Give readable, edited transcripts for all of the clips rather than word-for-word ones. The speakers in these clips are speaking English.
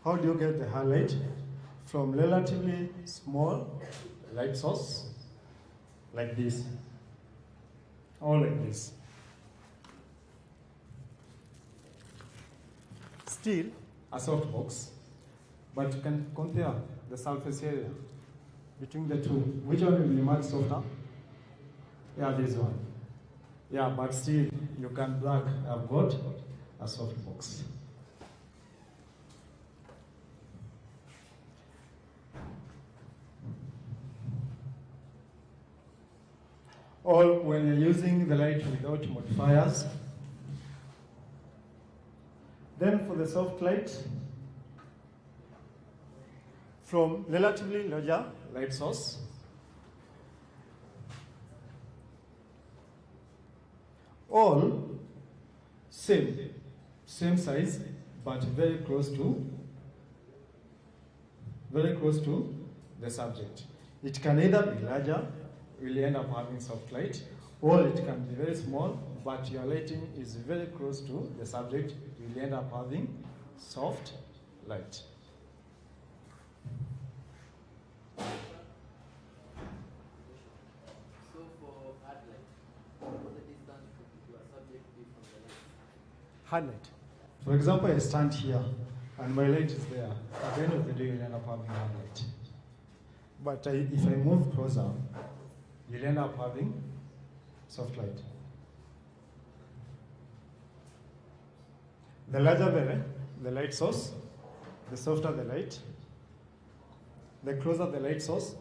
How do you get the highlight? From relatively small light source, like this, or like this. Still a softbox, but you can compare the surface area between the two. Which one will be much softer? Yeah, this one. Yeah, but still you can brag, I've got a softbox. Or when you're using the light without modifiers. Then for the soft light, from relatively larger light source, all same size, but very close to the subject. It can either be larger, will end up having soft light, or it can be very small, but your lighting is very close to the subject, will end up having soft light. So for hard light, what the distance to a subject be from the light? Hard light. For example, I stand here and my light is there. At the end of the day, you'll end up having hard light. But if I move closer, you'll end up having soft light. The larger the light source, the softer the light. The closer the light source,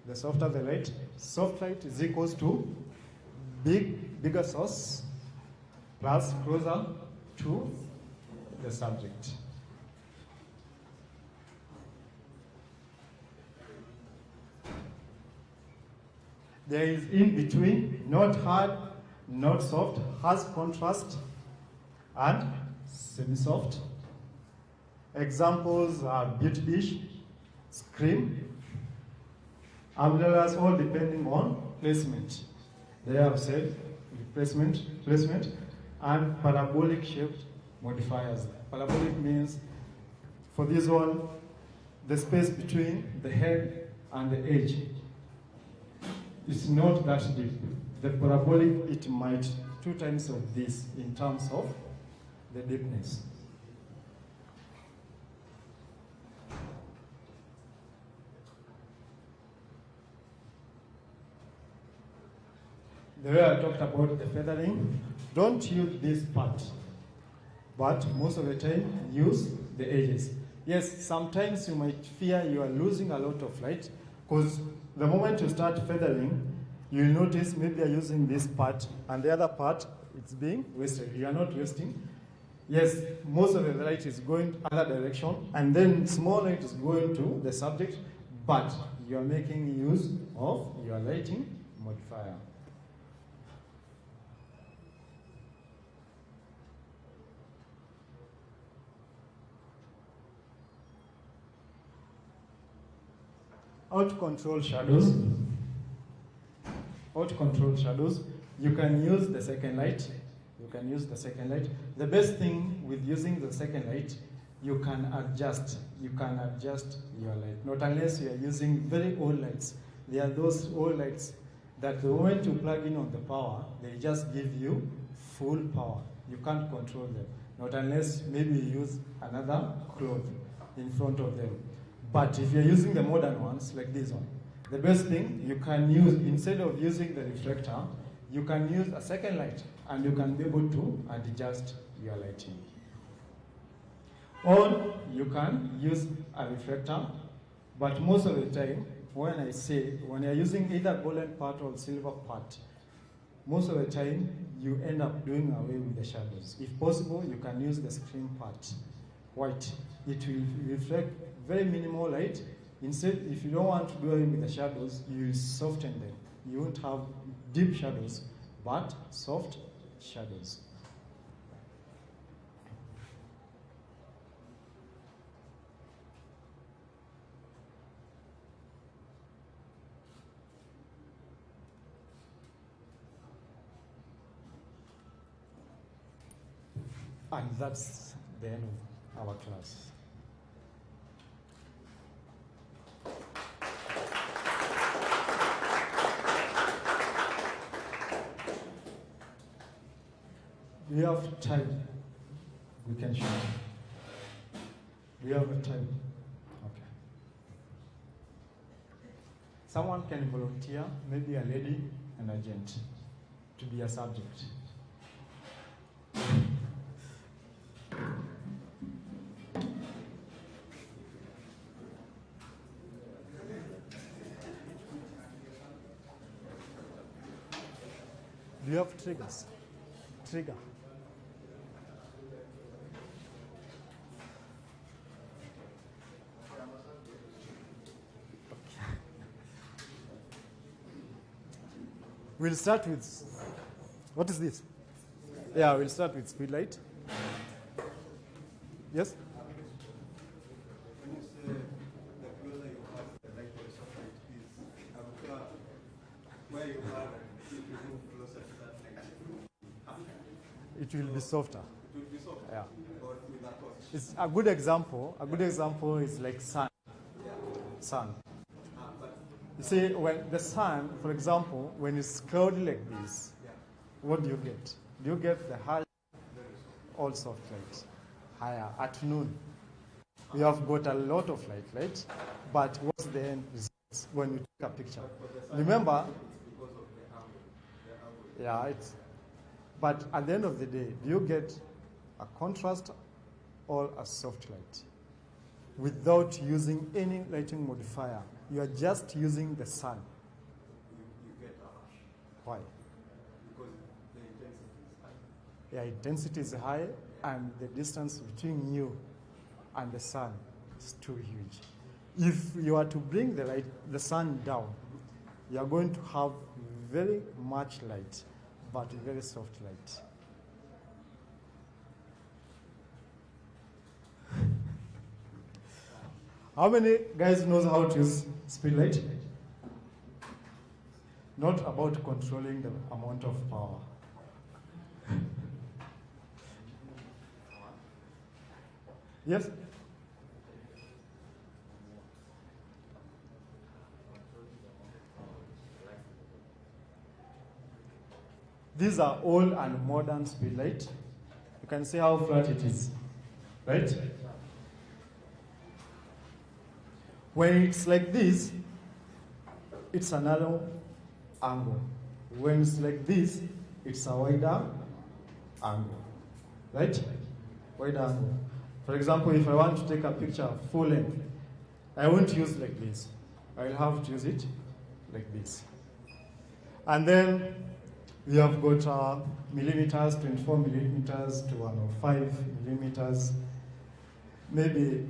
the softer the light. Soft light is equals to bigger source plus closer to the subject. There is in between, not hard, not soft, has contrast and semi-soft. Examples are beauty dish, screen, umbrellas, all depending on placement. They have said placement, and parabolic shaped modifiers. Parabolic means, for this one, the space between the head and the edge is not that deep. The parabolic, it might 2 times of this in terms of the deepness. The way I talked about the feathering, don't use this part, but most of the time use the edges. Yes, sometimes you might fear you are losing a lot of light, because the moment you start feathering, you'll notice maybe you're using this part and the other part it's being wasted. You are not wasting. Yes, most of the light is going other direction, and then small light is going to the subject, but you are making use of your lighting modifier. Out-control shadows. Out-control shadows. You can use the second light. The best thing with using the second light, you can adjust your light. Not unless you are using very old lights. There are those old lights that the moment you plug in on the power, they just give you full power. You can't control them. Not unless maybe you use another cloth in front of them. But if you're using the modern ones, like this one, the best thing you can use, instead of using the reflector, you can use a second light, and you can be able to adjust your lighting. Or you can use a reflector, but most of the time, when you're using either golden part or silver part, most of the time, you end up doing away with the shadows. If possible, you can use the screen part, white. It will reflect very minimal light. Instead, if you don't want to do away with the shadows, you will soften them. You won't have deep shadows, but soft shadows. And that's the end of our class. Do you have time? We can shoot. Do you have time? Okay. Someone can volunteer, maybe a lady and a gent, to be a subject. Do you have triggers? Trigger. We'll start with, what is this? Yeah, we'll start with speed light. Yes? When you say the closer you have the light to the socket is, I'm sure where you are, if you move closer to that light, It will be softer. it will be soft. Yeah. But with a torch. It's a good example. A good example is like sun. Sun. But You see, when the sun, for example, when it's cloudy like this, what do you get? Do you get the high, all soft light? Higher at noon. We have got a lot of light, right? But what's the end result when you take a picture? Remember, because of the angle. yeah, it's. But at the end of the day, do you get a contrast or a soft light? Without using any lighting modifier, you are just using the sun. You get a harsh Why? because the intensity is high. Yeah, intensity is high, and the distance between you and the sun is too huge. If you are to bring the sun down, you are going to have very much light, but very soft light. How many guys knows how to use speed light? Not about controlling the amount of power. Yes? These are old and modern speed light. You can see how flat it is, right? When it's like this, it's a narrow angle. When it's like this, it's a wider angle, right? Wider angle. For example, if I want to take a picture full length, I won't use like this. I'll have to use it like this. And then we have got millimeters, 24 millimeters to 105 millimeters. Maybe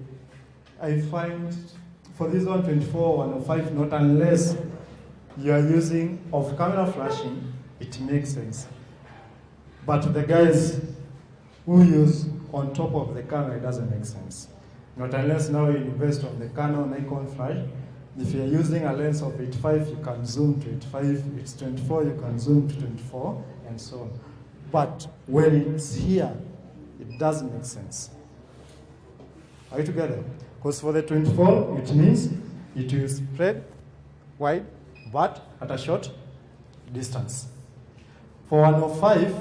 I find for this one, 24, 105, not unless you are using off-camera flashing, it makes sense. But the guys who use on top of the camera, it doesn't make sense. Not unless now you invest on the Canon Nikon flash. If you're using a lens of 85, you can zoom to 85. It's 24, you can zoom to 24, and so on. But when it's here, it doesn't make sense. Are you together? Because for the 24, it means it will spread wide, but at a short distance. For 105,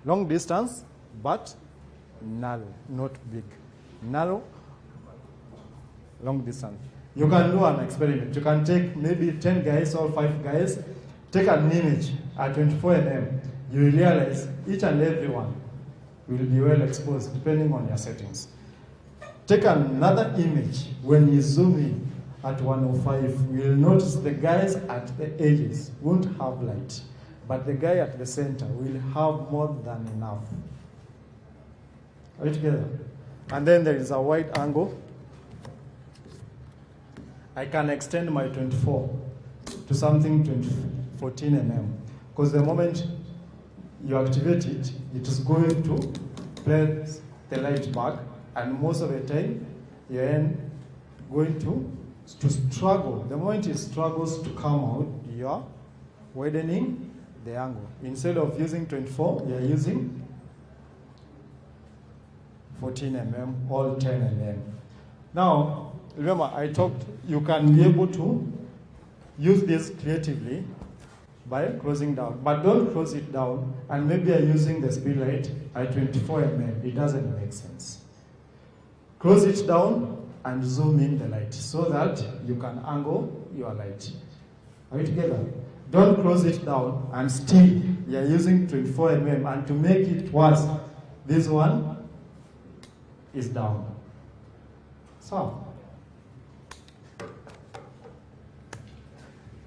long distance, but narrow, not big. Narrow, long distance. You can do an experiment. You can take maybe 10 guys or 5 guys, take an image at 24 mm. You will realize each and every one will be well exposed depending on your settings. Take another image when you zoom in at 105. You will notice the guys at the edges won't have light, but the guy at the center will have more than enough. Are you together? And then there is a wide angle. I can extend my 24 to something 14 mm, because the moment you activate it, it is going to place the light back, and most of the time you're going to struggle. The moment it struggles to come out, you are widening the angle. Instead of using 24, you're using 14 mm or 10 mm. Now, remember, I talked, you can be able to use this creatively by closing down. But don't close it down, and maybe you're using the speed light at 24 mm. It doesn't make sense. Close it down and zoom in the light so that you can angle your light. Are we together? Don't close it down and still you're using 24 mm, and to make it worse, this one is down. So,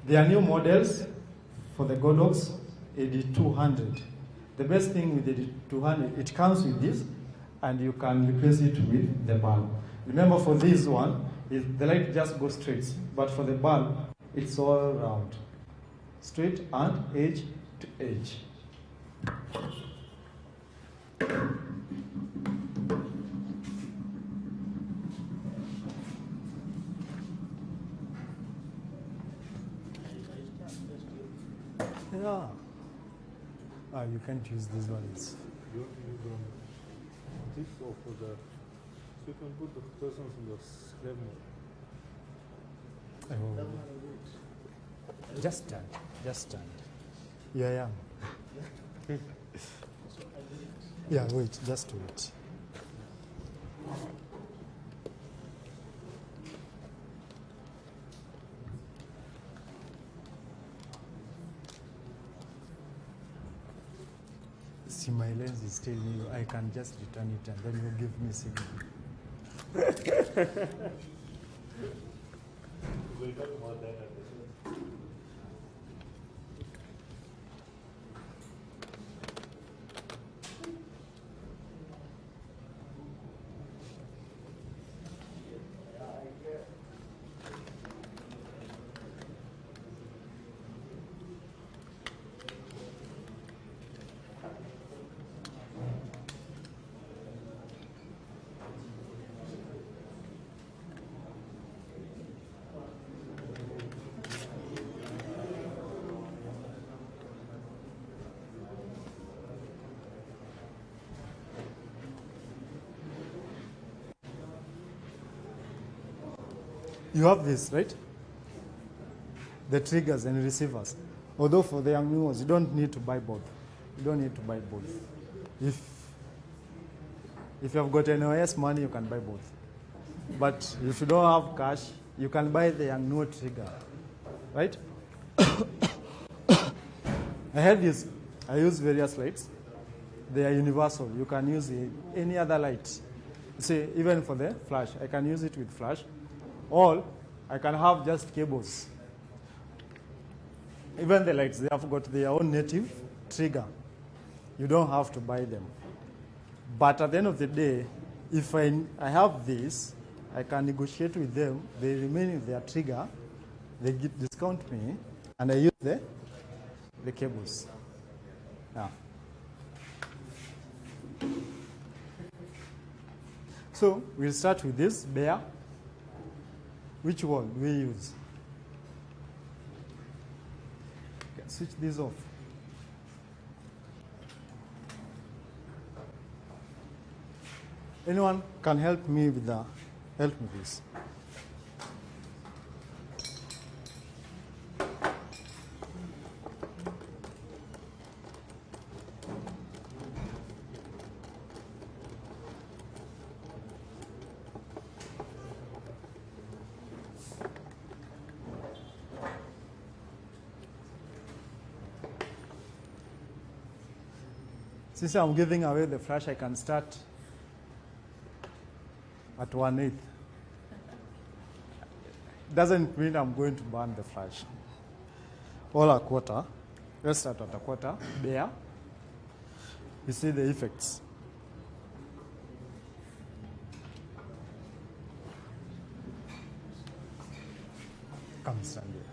there are new models for the Godox AD200. The best thing with AD200, it comes with this, and you can replace it with the bulb. Remember, for this one, the light just goes straight, but for the bulb, it's all round, straight and edge to edge. Yeah. You can't use these ones. You don't. This or for the. So you can put the persons in the slave mode. Oh. Just stand. Just stand. Yeah. Yeah, wait. Just wait. See, my lens is telling you I can just return it and then you give me signal. We'll talk about that at the end. You have this, right? The triggers and receivers. Although for the young viewers, you don't need to buy both. You don't need to buy both. If you have got NOS money, you can buy both. But if you don't have cash, you can buy the young new trigger, right? I have this. I use various lights. They are universal. You can use any other light. See, even for the flash, I can use it with flash. Or I can have just cables. Even the lights, they have got their own native trigger. You don't have to buy them. But at the end of the day, if I have this, I can negotiate with them. They remain with their trigger. They discount me, and I use the cables. Yeah. So we'll start with this bare. Which one do we use? Okay, switch this off. Anyone can help me with this? Since I'm giving away the flash, I can start at 1/8. Doesn't mean I'm going to burn the flash. Or a quarter. Let's start at a quarter. There. You see the effects. Come stand here.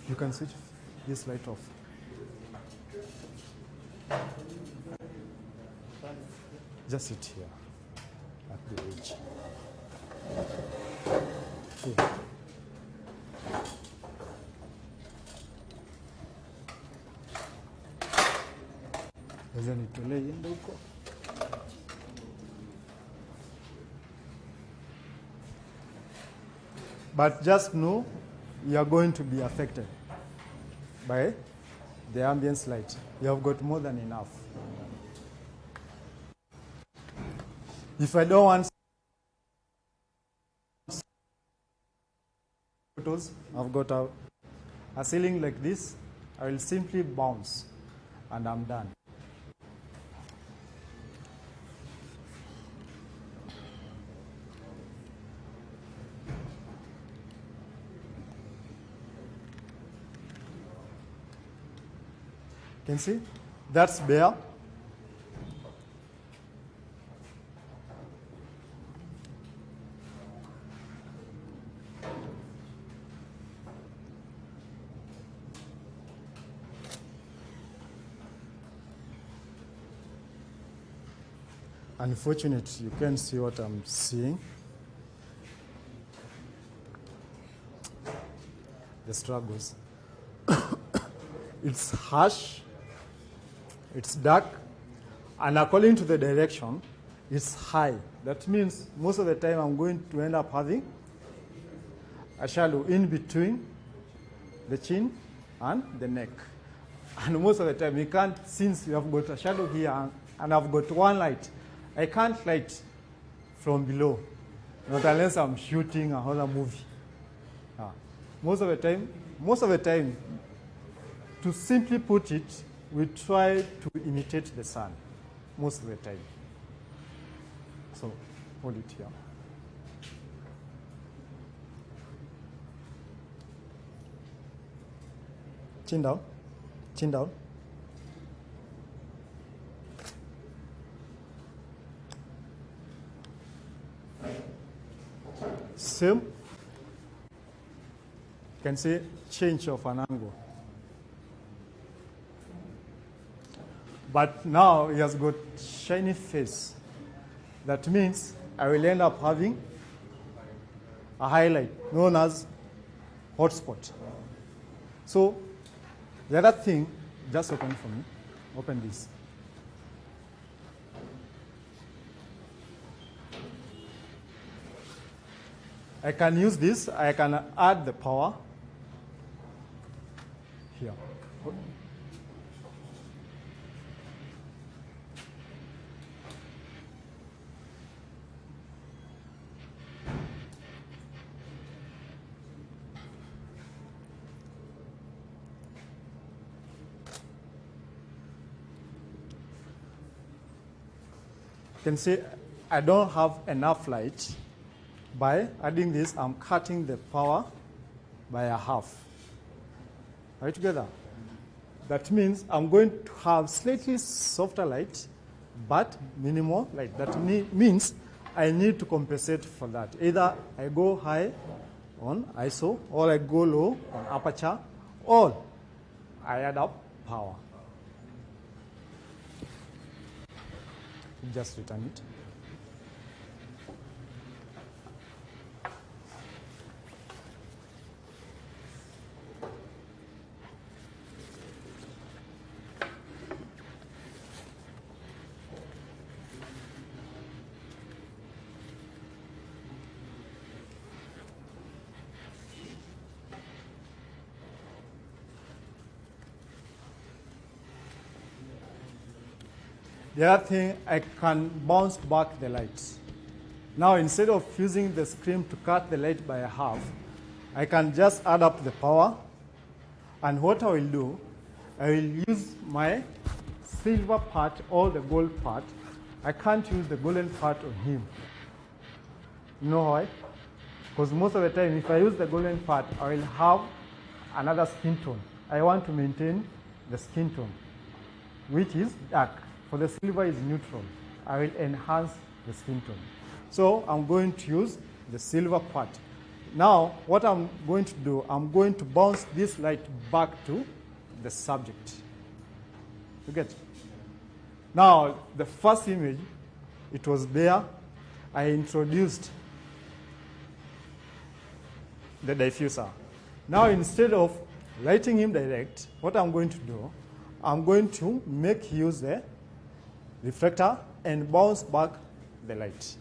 You can switch this light off. Just sit here at the edge. Here. Sasa nitolee yendo huko. But just know you are going to be affected. by the ambience light. You have got more than enough. If I don't want photos, I've got a ceiling like this. I will simply bounce and I'm done. Can see? That's bare. Unfortunately, you can't see what I'm seeing. The struggles. It's harsh, it's dark, and according to the direction, it's high. That means most of the time I'm going to end up having a shadow in between the chin and the neck. And most of the time, you can't, since you have got a shadow here and I've got one light, I can't light from below, not unless I'm shooting another movie. Most of the time, to simply put it, we try to imitate the sun, most of the time. So, hold it here. Chin down, chin down. Same. You can see change of an angle. But now he has got shiny face. That means I will end up having a highlight known as hotspot. So the other thing, just open for me. Open this. I can use this. I can add the power here. You can see I don't have enough light. By adding this, I'm cutting the power by a half. Are we together? That means I'm going to have slightly softer light, but minimal light. That means I need to compensate for that. Either I go high on ISO, or I go low on aperture, or I add up power. Just return it. The other thing, I can bounce back the lights. Now, instead of using the screen to cut the light by a half, I can just add up the power. And what I will do, I will use my silver part or the gold part. I can't use the golden part on him. You know why? Because most of the time, if I use the golden part, I will have another skin tone. I want to maintain the skin tone, which is dark. For the silver is neutral. I will enhance the skin tone. So I'm going to use the silver part. Now, what I'm going to do, I'm going to bounce this light back to the subject. You get? Now, the first image, it was bare. I introduced the diffuser. Now, instead of lighting him direct, what I'm going to do, I'm going to make use the reflector and bounce back the light.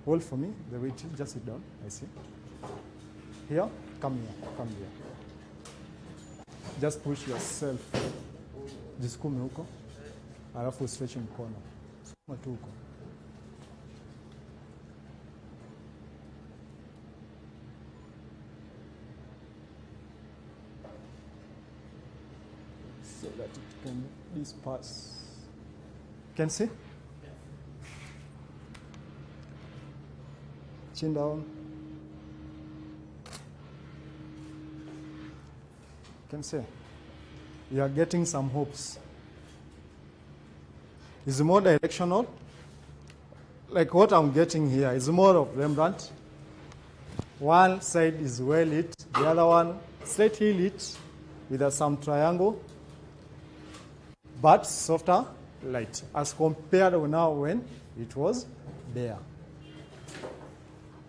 Hold for me, the weight, just sit down, I see. Here, come here, come here. Just push yourself. Jisukume huko. Alafu stretch mkono. Sukuma tu huko. So that it can disperse. Can see? Chin down. Can see? You are getting some hopes. It's more directional. Like what I'm getting here is more of Rembrandt. One side is well lit, the other one slightly lit with some triangle, but softer light as compared to now when it was there.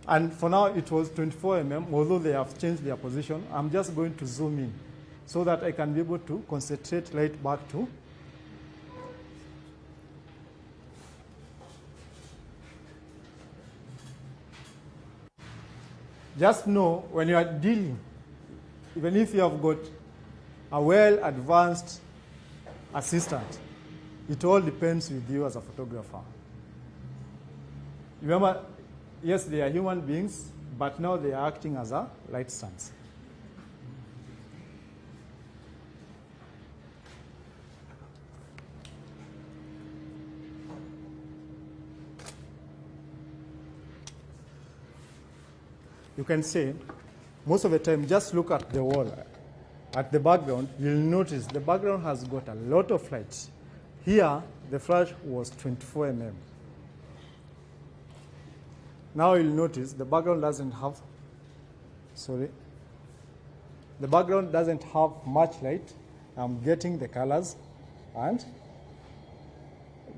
And for now it was 24 mm, although they have changed their position. I'm just going to zoom in so that I can be able to concentrate light back to. Just know when you are dealing, even if you have got a well-advanced assistant, it all depends with you as a photographer. Remember, yes, they are human beings, but now they are acting as a light stands. You can say, most of the time, just look at the wall, at the background. You'll notice the background has got a lot of light. Here, the flash was 24 mm. Now you'll notice the background doesn't have, the background doesn't have much light. I'm getting the colors and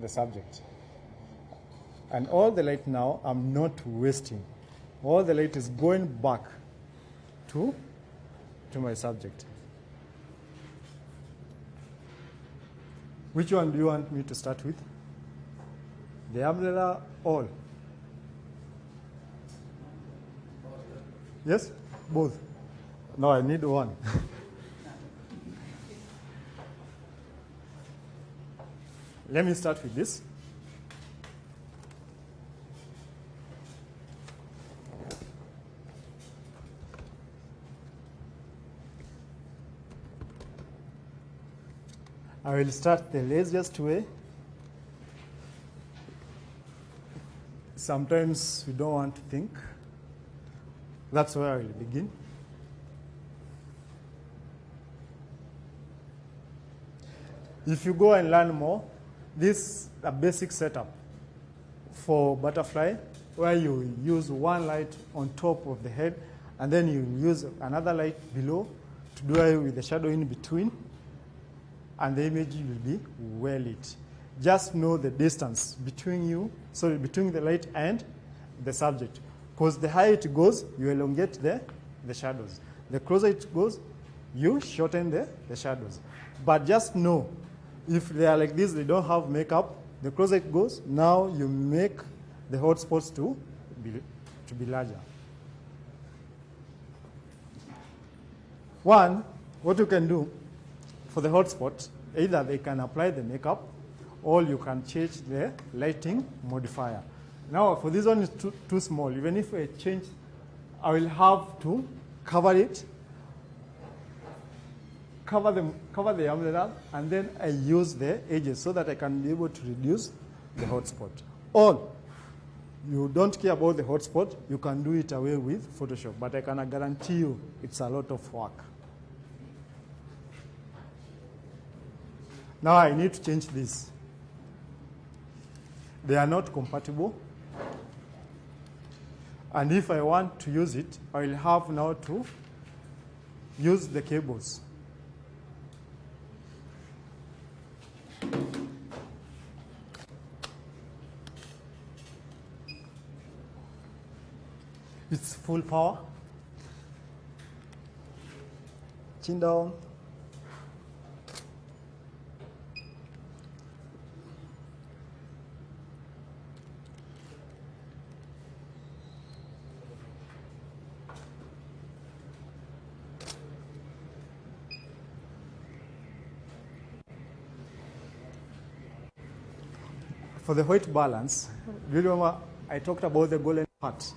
the subject. And all the light now, I'm not wasting. All the light is going back to my subject. Which one do you want me to start with? The umbrella, all? Yes? Both? No, I need one. Let me start with this. I will start the laziest way. Sometimes we don't want to think. That's where I will begin. If you go and learn more, this is a basic setup for butterfly, where you use one light on top of the head, and then you use another light below to do away with the shadow in between, and the image will be well lit. Just know the distance between between the light and the subject. Because the higher it goes, you elongate the shadows. The closer it goes, you shorten the shadows. But just know, if they are like this, they don't have makeup, the closer it goes, now you make the hot spots to be larger. One, what you can do for the hot spot, either they can apply the makeup or you can change the lighting modifier. Now, for this one is too small. Even if I change, I will have to cover it, cover the umbrella, and then I use the edges so that I can be able to reduce the hot spot. Or you don't care about the hot spot, you can do it away with Photoshop, but I can guarantee you it's a lot of work. Now I need to change this. They are not compatible. And if I want to use it, I will have now to use the cables. It's full power. Chin down. for the white balance, do you remember I talked about the golden part?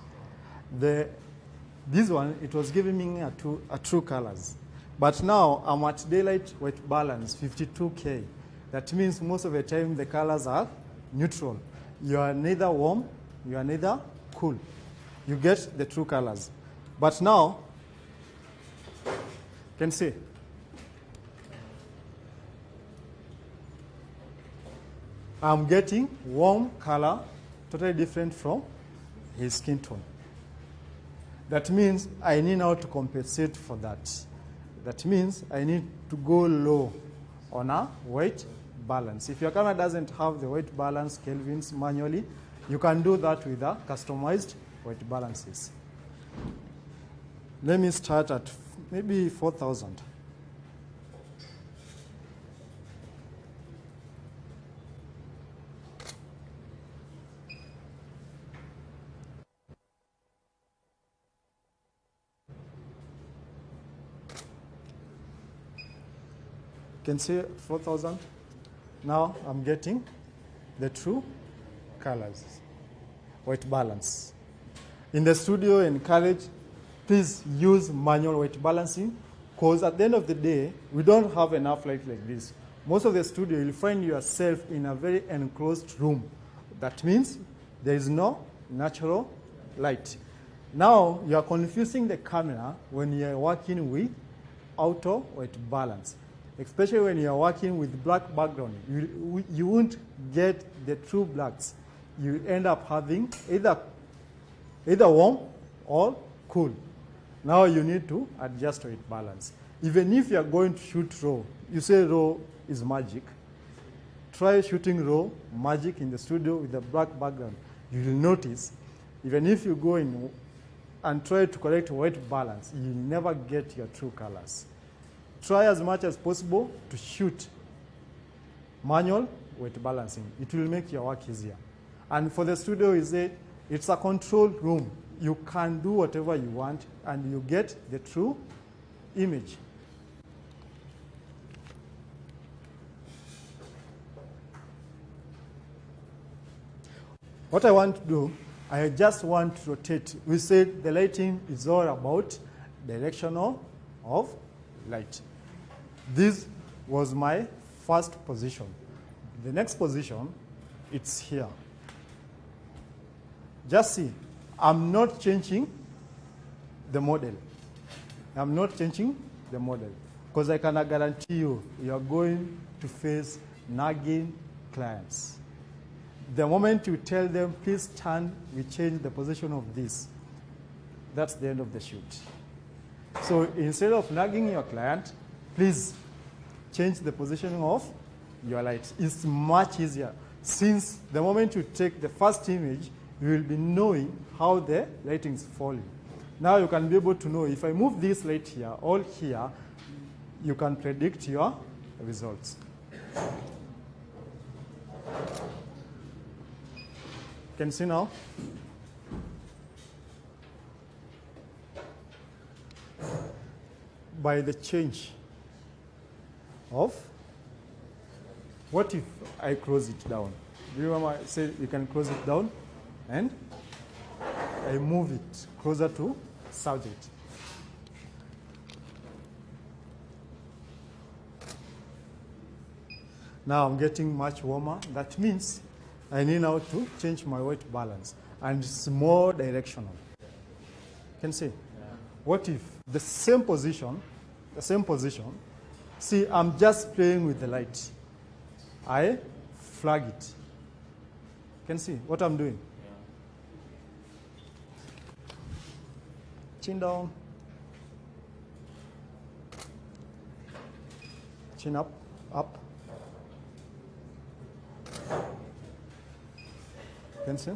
This one, it was giving me a true colors. But now I'm at daylight white balance, 52K. That means most of the time the colors are neutral. You are neither warm, you are neither cool. You get the true colors. But now, you can see, I'm getting warm color, totally different from his skin tone. That means I need now to compensate for that. That means I need to go low on a white balance. If your camera doesn't have the white balance kelvins manually, you can do that with a customized white balances. Let me start at maybe 4,000. You can see 4,000. Now I'm getting the true colors, white balance. In the studio, encourage, please use manual white balancing, because at the end of the day, we don't have enough light like this. Most of the studio, you'll find yourself in a very enclosed room. That means there is no natural light. Now, you are confusing the camera when you are working with auto white balance. Especially when you are working with black background, you won't get the true blacks. You end up having either warm or cool. Now you need to adjust to it balance. Even if you are going to shoot raw, you say raw is magic. Try shooting raw magic in the studio with the black background. You will notice, even if you go in and try to correct white balance, you will never get your true colors. Try as much as possible to shoot manual white balancing. It will make your work easier. And for the studio, it's a controlled room. You can do whatever you want, and you get the true image. What I want to do, I just want to rotate. We said the lighting is all about directional of light. This was my first position. The next position, it's here. Just see, I'm not changing the model. I'm not changing the model, because I can guarantee you are going to face nagging clients. The moment you tell them, please stand, we change the position of this, that's the end of the shoot. So instead of nagging your client, please change the positioning of your light. It's much easier. Since the moment you take the first image, you will be knowing how the lighting is falling. Now you can be able to know, if I move this light here, all here, you can predict your results. You can see now. By the change of, what if I close it down? Do you remember I said you can close it down, and I move it closer to subject. Now I'm getting much warmer. That means I need now to change my white balance, and it's more directional. You can see. What if the same position, see, I'm just playing with the light. I flag it. You can see what I'm doing. Chin down, chin up, up. You can see?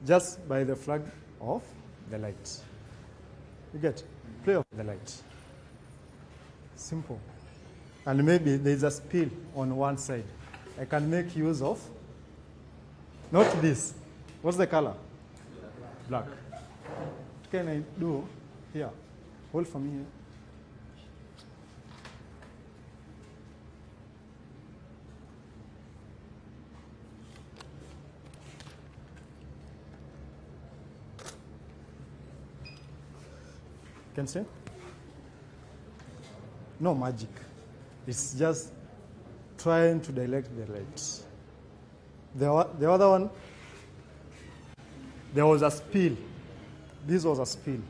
Just by the flag of the light. You get? Play of the light. Simple. And maybe there's a spill on one side. I can make use of, not this. What's the color? Black. What can I do here? Hold for me here. Can see? No magic. It's just trying to direct the light. The other one, there was a spill. This was a spill.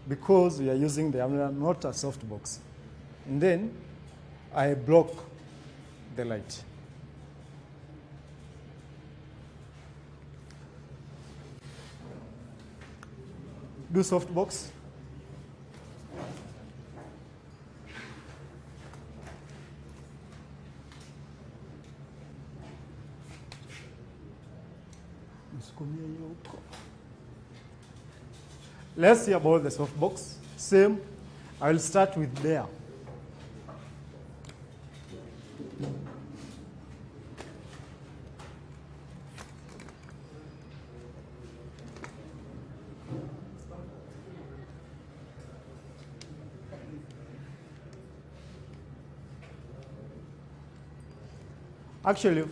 Because we are using not a softbox. And then I block the light. Do softbox. Let's see about the softbox. Same, I will start with there. Actually,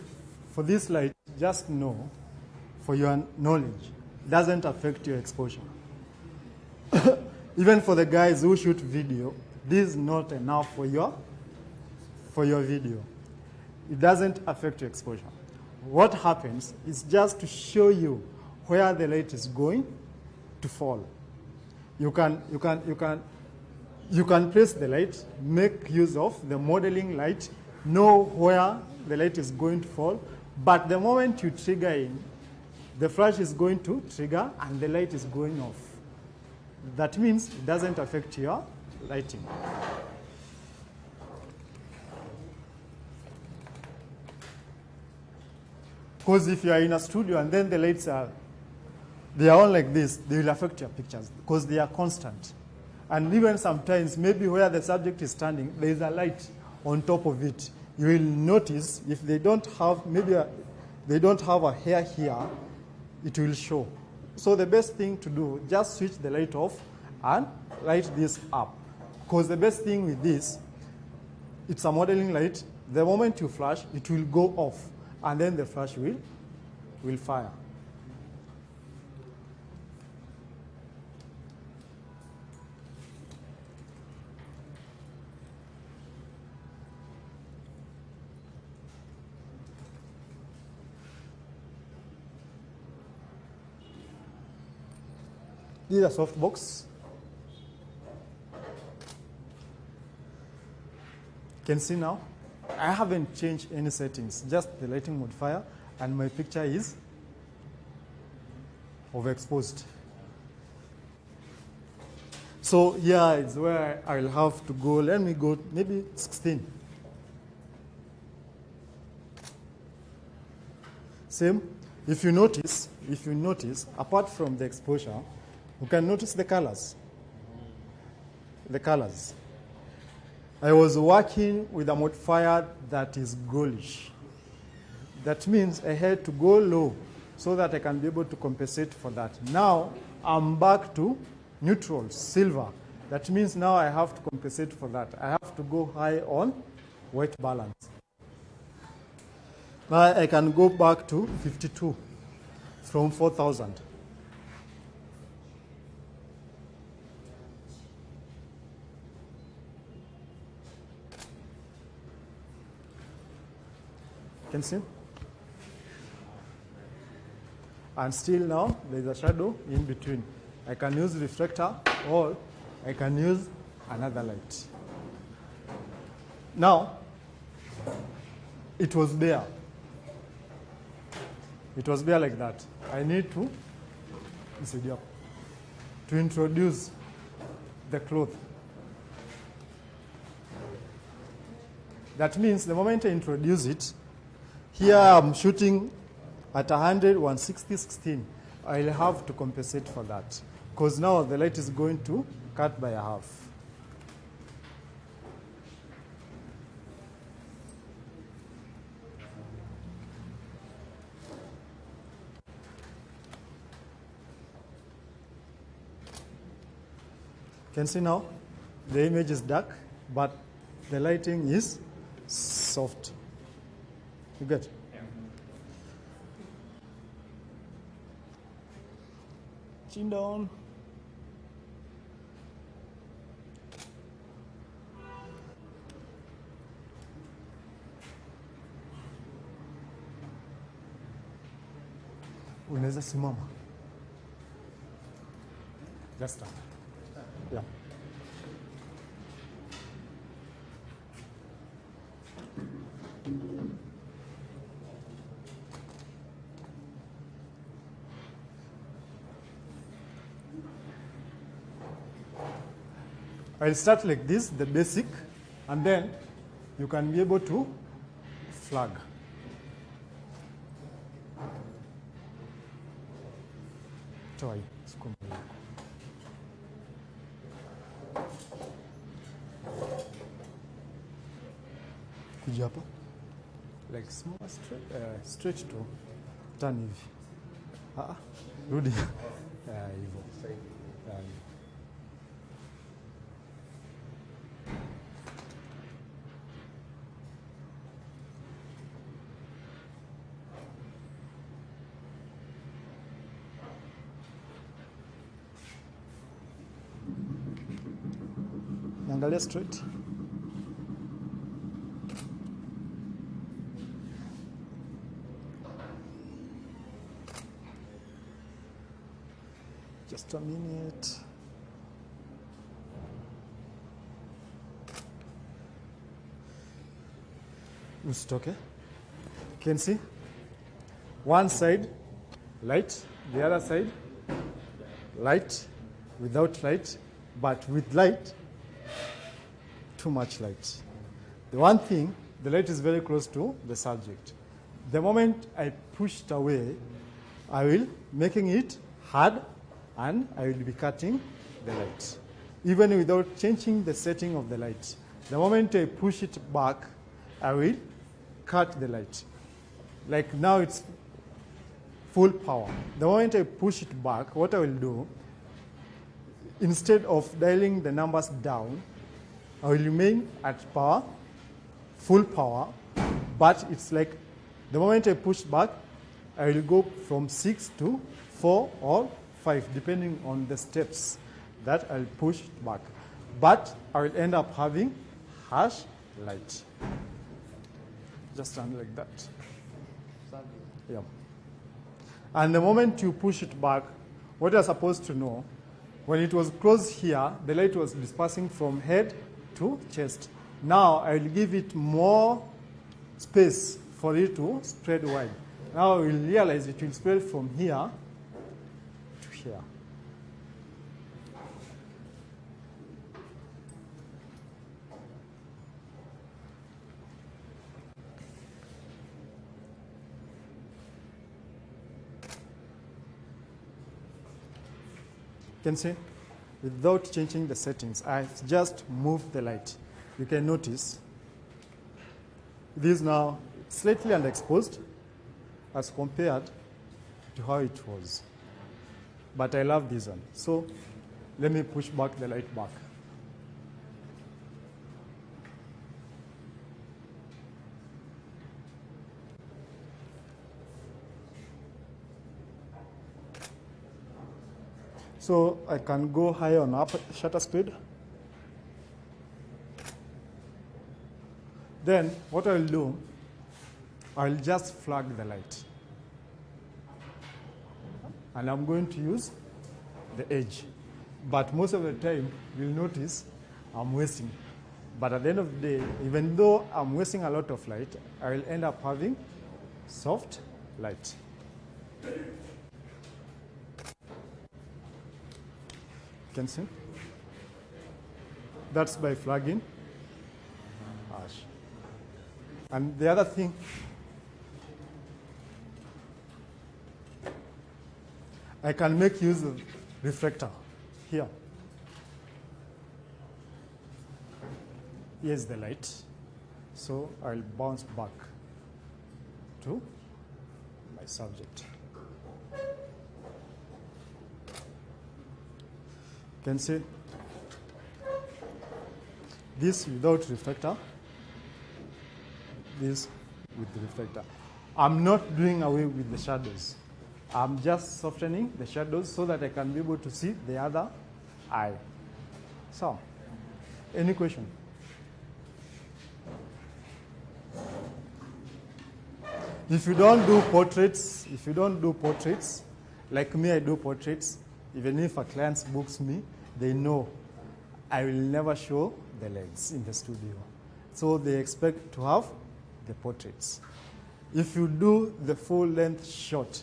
for this light, just know, for your knowledge, it doesn't affect your exposure. Even for the guys who shoot video, this is not enough for your video. It doesn't affect your exposure. What happens is just to show you where the light is going to fall. You can place the light, make use of the modeling light, know where the light is going to fall, but the moment you trigger in, the flash is going to trigger and the light is going off. That means it doesn't affect your lighting. Because if you are in a studio and then the lights they are on like this, they will affect your pictures because they are constant. And even sometimes, maybe where the subject is standing, there is a light on top of it. You will notice if they don't have, they don't have a hair here, it will show. So the best thing to do, just switch the light off and light this up. Because the best thing with this, it's a modeling light. The moment you flash, it will go off, and then the flash will fire. This is a softbox. You can see now, I haven't changed any settings, just the lighting modifier, and my picture is overexposed. So here is where I'll have to go. Let me go maybe 16. Same. If you notice, apart from the exposure, you can notice the colors. The colors. I was working with a modifier that is ghoulish. That means I had to go low so that I can be able to compensate for that. Now I'm back to neutral, silver. That means now I have to compensate for that. I have to go high on white balance. Now I can go back to 52 from 4,000. Can see? And still now there's a shadow in between. I can use reflector or I can use another light. Now, it was bare. It was bare like that. I need to introduce the cloth. That means the moment I introduce it, here I'm shooting at 100, 160, 16. I'll have to compensate for that because now the light is going to cut by a half. You can see now the image is dark, but the lighting is soft. You get? Yeah. Chin down. Unaweza simama. Just stand. Yeah. I'll start like this, the basic, and then you can be able to flag. Toa hii, sukuma hii. Kuja hapa. Like small, straight to turn hivi. Rudi. Hivyo. Angalia straight. Just a minute. Usitoke. Can see? One side, light. The other side, light. Without light. But with light, too much light. The one thing, the light is very close to the subject. The moment I push it away, I will making it hard and I will be cutting the light. Even without changing the setting of the light. The moment I push it back, I will cut the light. Like now it's full power. The moment I push it back, what I will do, instead of dialing the numbers down, I will remain at power, full power, but it's like the moment I push back, I will go from 6 to 4 or 5, depending on the steps that I'll push back. But I will end up having harsh light. Just stand like that. Yeah. And the moment you push it back, what you're supposed to know, when it was close here, the light was dispersing from head to chest. Now I will give it more space for it to spread wide. Now I will realize it will spread from here to here. You can see, without changing the settings, I've just moved the light. You can notice this is now slightly underexposed as compared to how it was. But I love this one. So let me push back the light back. So I can go higher on up shutter speed. Then what I'll do, I'll just flag the light. And I'm going to use the edge. But most of the time, you'll notice I'm wasting. But at the end of the day, even though I'm wasting a lot of light, I will end up having soft light. You can see? That's by flagging ash. And the other thing, I can make use of reflector here. Here's the light. So I'll bounce back to my subject. You can see this without reflector, this with the reflector. I'm not doing away with the shadows. I'm just softening the shadows so that I can be able to see the other eye. So, any question? if you don't do portraits, like me, I do portraits. Even if a client books me, they know I will never show the legs in the studio. So they expect to have the portraits. If you do the full length shot,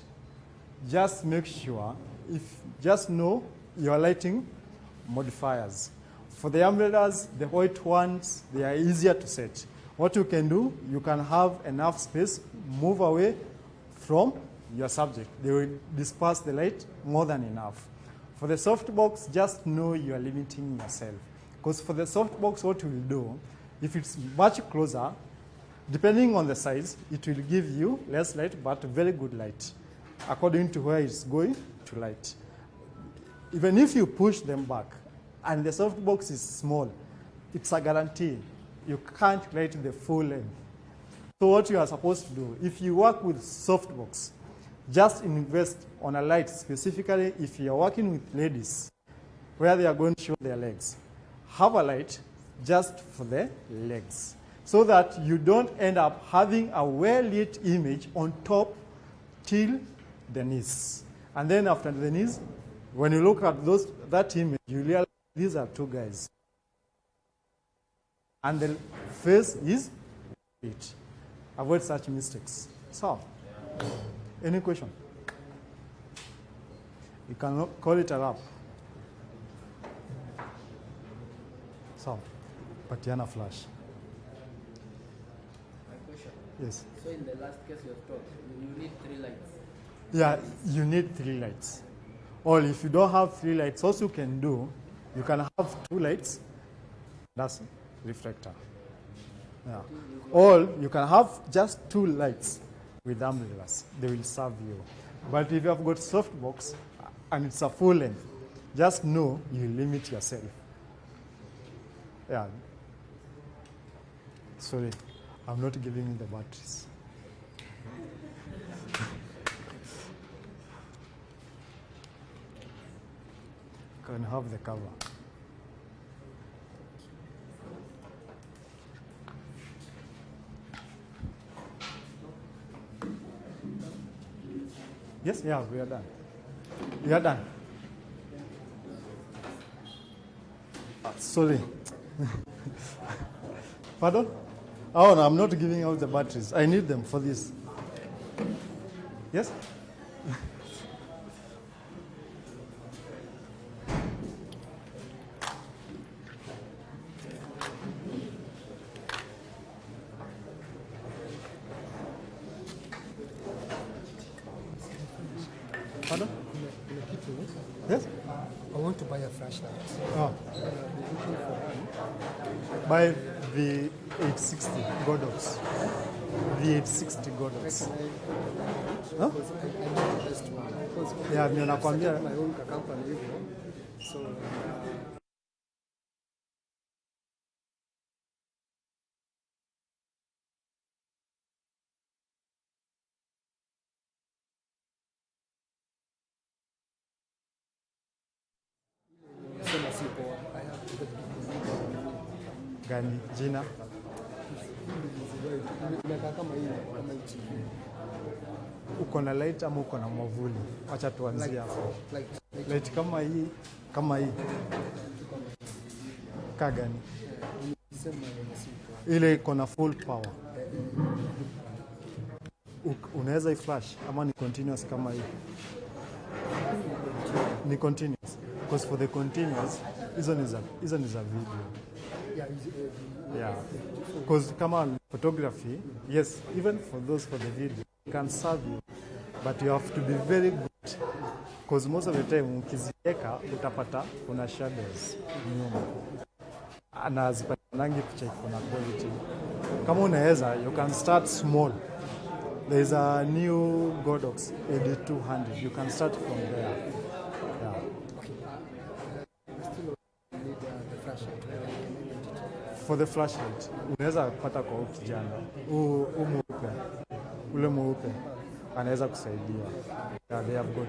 just make sure, just know your lighting modifiers. For the umbrellas, the white ones, they are easier to set. What you can do, you can have enough space, move away from your subject. They will disperse the light more than enough. For the softbox, just know you are limiting yourself. Because for the softbox, what you will do, if it's much closer, depending on the size, it will give you less light, but very good light, according to where it's going to light. Even if you push them back, and the softbox is small, it's a guarantee. You can't light the full length. So what you are supposed to do, if you work with softbox, just invest on a light, specifically if you are working with ladies, where they are going to show their legs. Have a light just for the legs, so that you don't end up having a well-lit image on top till the knees. And then after the knees, when you look at that image, you realize these are two guys. And the face is it. Avoid such mistakes. So, any question? You can call it a wrap. So, Patiana flash. My question. Yes. So in the last case you have talked, you need 3 lights. Yeah, you need 3 lights. Or if you don't have 3 lights, also you can do, you can have 2 lights. That's reflector. Yeah. Or you can have just 2 lights with umbrellas. They will serve you. But if you have got softbox and it's a full length, just know you limit yourself. Yeah. Sorry, I'm not giving you the batteries. Can have the cover. Yes, yeah, we are done. We are done. Sorry. Pardon? Oh, no, I'm not giving out the batteries. I need them for this. Yes? Pardon? Yes? I want to buy a flashlight. Oh. Looking for one. Buy the 860 Godox. The 860 Godox. Huh? Because I need the best one. Because Yeah, mimi I nakwambia. set up my own company hivyo. So sema si poa. I have to get Gani jina? imekaa kama hii kama hichi. Uko na light ama uko na mwavuli? Acha tuanzie hapo. Light kama hii, Ka gani? Sema si poa. Ile iko na full power. Unaweza i-flash ama ni continuous kama hii? Ni continuous. Because for the continuous, hizo ni za video. Yeah, Yeah. Because kama photography, yes, even for those for the video, it can serve you. But you have to be very good. Because most of the time, ukiziweka, utapata kuna shadows nyuma. Na zipatanangi picha kuna quality. Kama unaweza, you can start small. There is a new Godox AD200. You can start from there. Yeah. still need the flashlight. For the flashlight, unaweza pata kwa kijana. Mweupe. Ule mweupe anaweza kusaidia. Yeah, they have got